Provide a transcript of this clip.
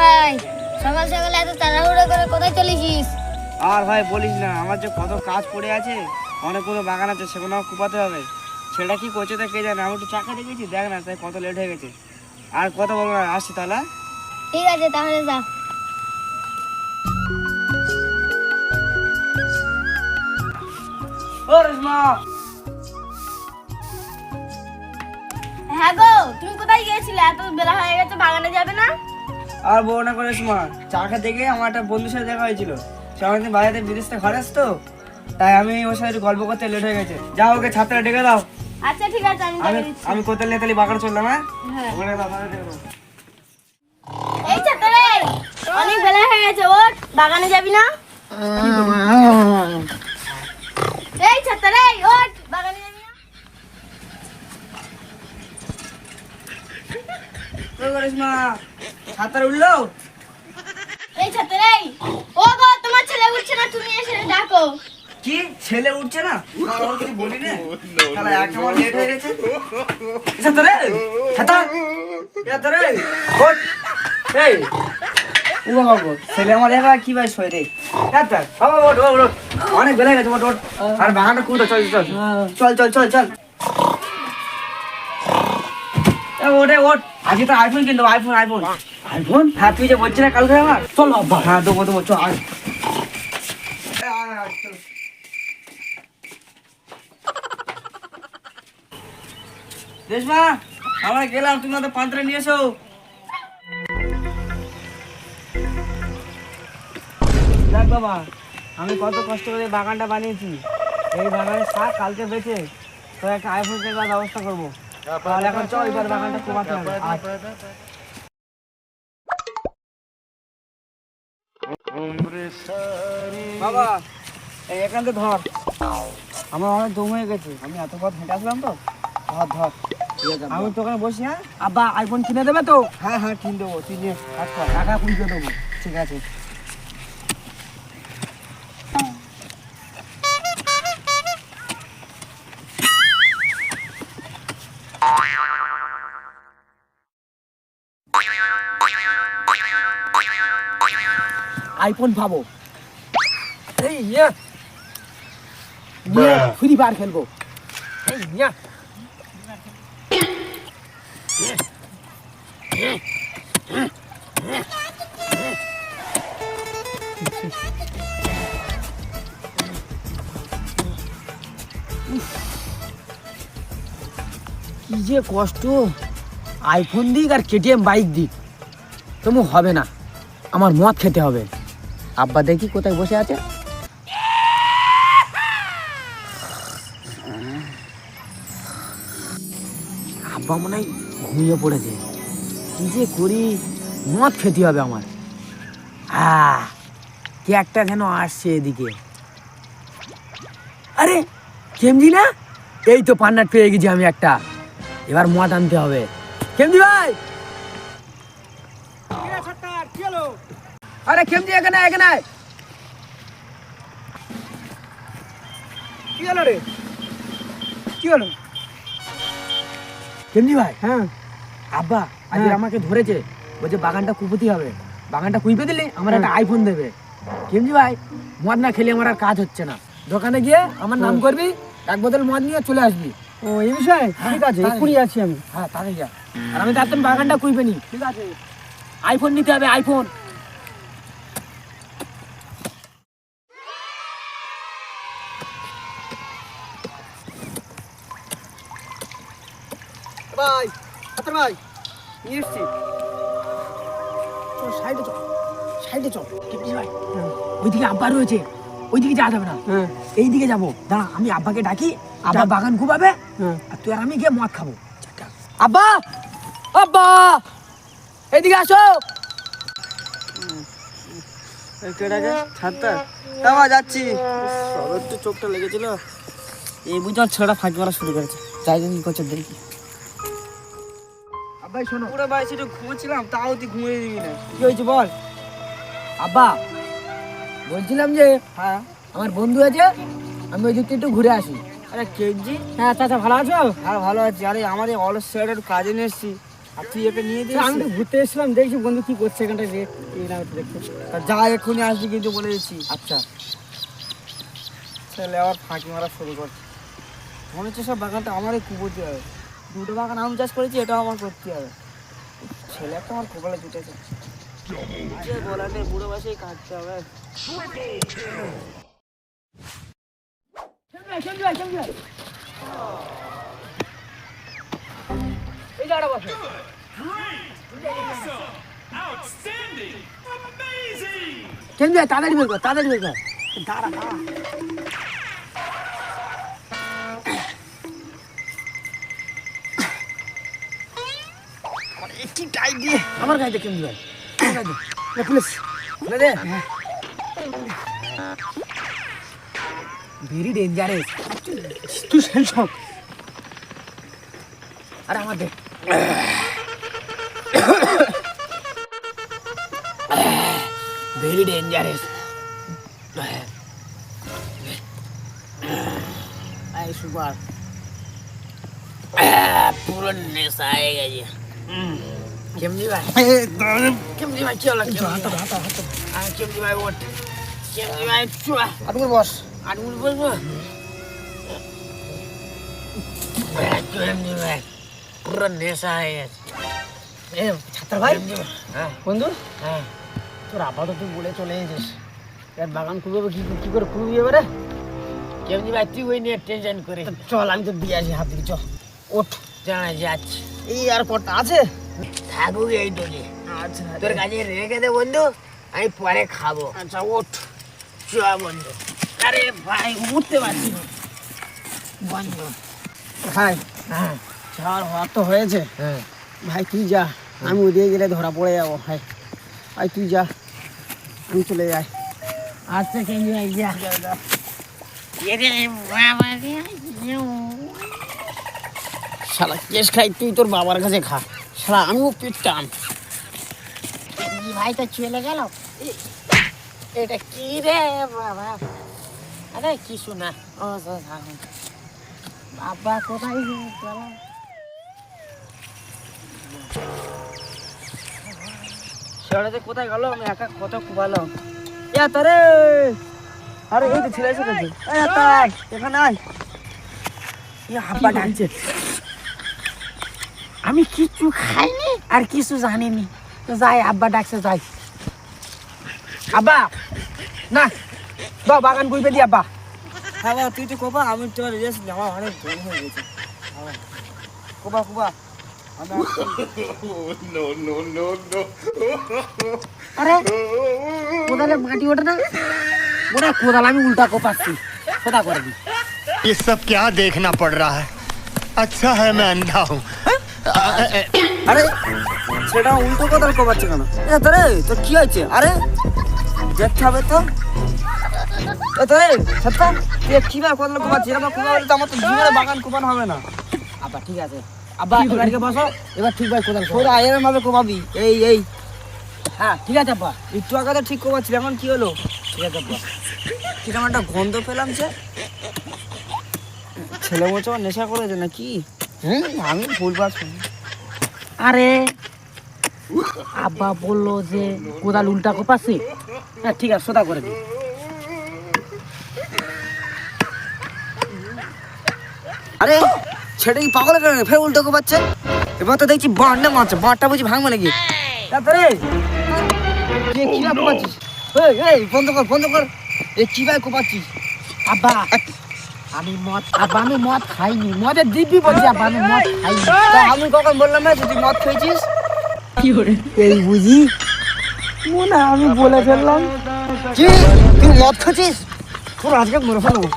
ভাই, সকাল সকাল এত তাড়াহুড়ো করে কোথায় চলেছিস? আর ভাই বলিস না, আমার যে কত কাজ পড়ে আছে, অনেকগুলো বাগান আছে, সেগুলো আমার কুপাতে হবে। সেটা কি করছে তা কে জানে, আমি একটু চাকা দেখেছি, দেখ না, তাই কত লেট হয়ে গেছে। আর কত বলবো না, আসছি তাহলে। ঠিক আছে, তাহলে যা। ও রেশমা, হ্যাঁ গো, তুমি কোথায় গিয়েছিলে? এত বেলা হয়ে গেছে, বাগানে যাবে না? আর বলো না করে রেশমা, চাকা দেখে আমার একটা বন্ধুর সাথে দেখা হয়েছিল। সে অনেকদিন বাইরে বিদেশ থেকে ঘরে আসতো, তাই আমি ওর সাথে একটু গল্প করতে লেট হয়ে গেছে। যাও, ওকে ছাত্রটা ডেকে দাও। আচ্ছা ঠিক আছে, আমি আমি ডেকে দিচ্ছি। আমি কোথায় নিয়ে তাহলে বাগানে চললাম। হ্যাঁ, হ্যাঁ। ওখানে দাও, তাহলে ডেকে দাও। এই ছাত্রে, অনেক বেলা হয়ে গেছে, ওঠ, বাগানে যাবি না? এই ছাত্রে, ওঠ, বাগানে যাবি না? ও রেশমা, ছাত্র উঠলো? এই ছাত্রে, ও গো, তোমার ছেলে উঠছে না, তুমি এসে ডাকো। কি ছেলে উঠছে না? ওর কিছু বলি না, তাহলে এক আমার লেট হয়ে গেছে। ছাত্রে, ছাত্রে, ওঠ। এই ও বাবা, ছেলে আমার একা কি ভাই শোয় রে। ছাত্র, বাবা ওঠ, ওঠ, ওঠ। অনেক বেলা হয়ে গেছে, ওঠ, ওঠ। আর বাগানটা কুড়ো, চল চল চল চল চল চল। ওঠে ওঠ, আজকে তো আইফোন কিনবো, আইফোন আইফোন আইফোন। হ্যাঁ, তুই যে বলছিস না কালকে আমার, চল বাবা। হ্যাঁ, দেবো দেবো, চল আয়। রেশমা, আমরা গেলাম, তুমি তো পান্ত্রে নিয়ে এসো। দেখ বাবা, আমি কত কষ্ট করে বাগানটা বানিয়েছি। এই বাগানের শাক কালকে বেচে তো একটা আইফোন কেনার ব্যবস্থা করবো। তাহলে এখন চল, এবার বাগানটা কমাতে হবে। বাবা, এই এখান থেকে ধর, আমার অনেক দম হয়ে গেছে, আমি এত পথ হেঁটে আসলাম তো। ধর ধর, আমি তোকে বসি। হ্যাঁ, আব্বা আইফোন কিনে দেবে তো? হ্যাঁ হ্যাঁ, কিনে দেবো, তুই নিয়ে টাকা পুঁজে দেবো। ঠিক আছে। আইফোন পাবো, এই ফ্রি ফায়ার খেলবো। এই কি যে কষ্ট, আইফোন দিক আর কেটিএম বাইক দিক তবু হবে না, আমার মদ খেতে হবে। আব্বা দেখি কোথায় বসে আছে। আব্বা মনে হয় ঘুমিয়ে পড়েছে। কি যে করি, মদ খেতে হবে আমার। কে একটা যেন আসছে এদিকে। আরে কেমজি না, এই তো পান্নাট পেয়ে গেছি আমি একটা। এবার মদ আনতে হবে। কেমজি ভাই, আরে কেমজি এখানে এখানে। কি হলো রে, কি হলো? কেমজি ভাই, হ্যাঁ আব্বা আজ আমাকে ধরেছে, বলছে বাগানটা কুপতি হবে, বাগানটা কুইপে দিলে আমার একটা আইফোন দেবে। কেমজি ভাই, মদ না খেলে আমার আর কাজ হচ্ছে না। দোকানে গিয়ে আমার নাম করবি, এক বোতল মদ নিয়ে চলে আসবি। ও এই বিষয় ঠিক আছে, এক্ষুনি আছি আমি। হ্যাঁ তাহলে যা, আর আমি তার বাগানটা কুইপে নি। ঠিক আছে, আইফোন নিতে হবে, আইফোন। ভাই আতর ভাই, নিয়ে এসছি। চল সাইডে চল, সাইডে চল। কেমজি ভাই, ওইদিকে আব্বা রয়েছে, ওইদিকে যাওয়া যাবে না, এইদিকে যাবো। দাঁড়া, আমি আব্বাকে ডাকি, আব্বা বাগান ঘুমাবে, আর তুই আর আমি গিয়ে মদ খাবো। আব্বা, আব্বা এইদিকে আসো। যাচ্ছি, একটু চোখটা লেগেছিল, এই বুঝি আমার ছেলেটা ফাঁকি মারা শুরু করেছে। যাই জন্য কি করছে দেখি। আব্বাই শোনো। পুরো ভাই সেটা ঘুমোচ্ছিলাম, তাও তুই ঘুমিয়ে দিবি না। কি হয়েছে বল। আব্বা বলছিলাম যে, হ্যাঁ, আমার বন্ধু আছে, আমি ওই দিকটা একটু ঘুরে আসি। আরে কেজি, হ্যাঁ চাচা ভালো আছো? হ্যাঁ ভালো আছি। আরে আমার এই অলস ছেলেটা একটু কাজে নিয়ে এসছি, আর তুই একে নিয়ে দিস। আমি তো ঘুরতে এসেছিলাম, দেখছি বন্ধু কি করছে এখানটা রে, এই না দেখতে। যা এক্ষুনি আসবি কিন্তু বলে দিচ্ছি। আচ্ছা ছেলে আবার ফাঁকি মারা শুরু করছে। মনে হচ্ছে সব বাগানটা আমারই কুবোতে হবে। দুটো বাগান আম চাষ করেছি, এটাও আমার করতে হবে। ছেলে একটা আমার কপালে জুটেছে। বলা নেই, বুড়ো বয়সেই কাটতে হবে। এই জায়গাটা বসে। Outstanding! Amazing! কেন যায়, তাড়াতাড়ি বের কর, তাড়াতাড়ি বের কর। দাঁড়া দাঁড়া। একটু টাইট দিয়ে। আমার গাড়িতে কেন যায়, আমার গাড়িতে প্লিজ বলে দে। ভেরি ডেঞ্জারাস, তুই সেন্স হোক। আরে আমার দে। Very dangerous. এই সুপার পুরো নেশা হয়ে গেছে। কেমনি ভাই, কেমনি ভাই, কি হলো? কেমনি ভাই ওঠ, কেমনি ভাই চুয়া, আটুকুর বস। আটুকুল বসবো। কেমনি ভাই পুরো নেশা হয়ে গেছে। এ ছাত্র ভাই, হ্যাঁ বন্ধু, হ্যাঁ, তোর আব্বা তো তুই বলে চলে এসেছিস, এর বাগান খুলবে কি করে খুলবি এবারে? কেমনি ভাই তুই ওই নিয়ে টেনশন করে চল আমি তো দিয়ে আসি হাত দিকে, চল ওঠ। জানা যাচ্ছি। এই আর কটা আছে? থাকুক এই তোকে, আচ্ছা তোর কাছে রেখে দে বন্ধু, আমি পরে খাবো। আচ্ছা ওঠ। চুয়া বন্ধু। আরে ভাই উঠতে পারছি না বন্ধু। ভাই হ্যাঁ ঝড় হওয়ার তো হয়েছে, হ্যাঁ, ভাই তুই যা, আমি ওদিকে গেলে ধরা পড়ে যাবো। ভাই ভাই তুই যা, আমি চলে যাই। আচ্ছা কেমনি ভাই যা। এরে বাবা রে, শালা কেস খাই, তুই তোর বাবার কাছে খা। শালা আমিও পেট টান। ভাই তো চলে গেল। এটা কি রে বাবা? আরে কিছু না। ও বাবা কোথায় গেল? ছেলেটা কোথায় গেল? আমি একা কত কুবালাম। তারে, আরে এই তো ছেলে এসে গেছে। তাই এখানে আয়। আব্বা ডাকছে। আমি কিছু খাইনি আর কিছু জানিনি, তো যাই, আব্বা ডাকছে যাই। আব্বা না, দাও বাগান গুইবে দি আব্বা। হ্যাঁ বাবা তুই তো কোবা, আমি তো রেস্ট নিই, আমার অনেক ভুল হয়ে গেছে। কোবা কোবা। No, no, no, no. আরে কোদালে মাটি ওঠে না, ওটা কোদাল আমি উল্টা কোপাচ্ছি, সোজা করে দি। ये सब क्या देखना पड़ रहा है? अच्छा है मैं अंधा हूँ। আরে সেটা উল্টো কোদাল কোবাচ্ছে কেন? তারে তোর কি হয়েছে? আরে দেখতে হবে তো। তারে সত্য তুই কিভাবে কোদাল কোবাচ্ছিস? এরকম কোবালে তো আমার তো জীবনে বাগান কোবানো হবে না। আব্বা ঠিক আছে, আব্বা গাড়িকে বসো, এবার ঠিক ভাই কোদাল তোর আয়ের ভাবে কোবাবি। এই হ্যাঁ ঠিক আছে আব্বা, একটু আগে তো ঠিক কোবাচ্ছিল, এখন কি হলো? ঠিক আছে আব্বা। কিরকম একটা গন্ধ পেলাম যে। ছেলে বলছে আমার নেশা করেছে নাকি? আমি ভুলবার শুনি। আরে আব্বা বললো যে কোদাল উল্টা কোপাচ্ছি। হ্যাঁ ঠিক আছে, সোজা করে দি। আরে ছেলে কি পাগল কেন? ফের উল্টো কোপাচ্ছে। এবার তো দেখছি বাঁটটা মারছে, বাঁটটা বুঝি ভাঙবে নাকি? তারপরে কিভাবে কোপাচ্ছিস? এই বন্ধ কর। এ কিভাবে কোপাচ্ছিস? আব্বা আমি মদ খাইনি, মদের দিব্যি বলছি আব্বা, আমি মদ খাইনি। তা আমি কখন বললাম না যে তুই মদ খেয়েছিস? এই বুঝি মনে হয় আমি বলে ফেললাম। কি তুই মদ খেয়েছিস? তোর আজকে মরে ফেলবো।